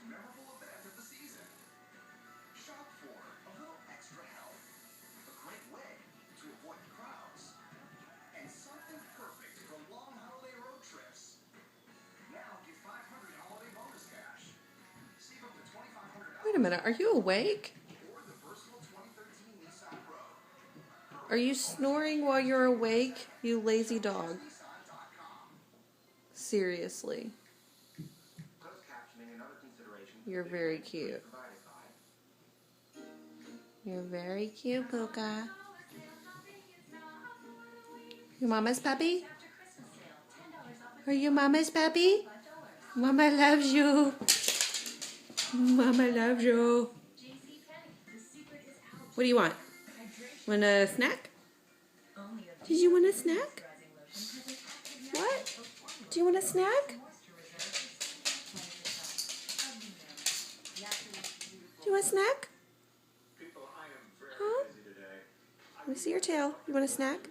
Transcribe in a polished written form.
memorable event of the season. Shop for a little extra help, a great way to avoid the crowds, and something perfect for long holiday road trips. Now get 500 holiday bonus cash. Save up to $2,500. Wait a minute, are you awake? Or the versatile 2013 Nissan Rogue. Are you snoring while you're awake, you lazy dog? Seriously. You're very cute. You're very cute, Puka. Your mama's puppy? Are you mama's puppy? Mama loves you. Mama loves you. What do you want? Want a snack? Did you want a snack? What? Do you want a snack? Do you want a snack? Huh? Let me see your tail. You want a snack?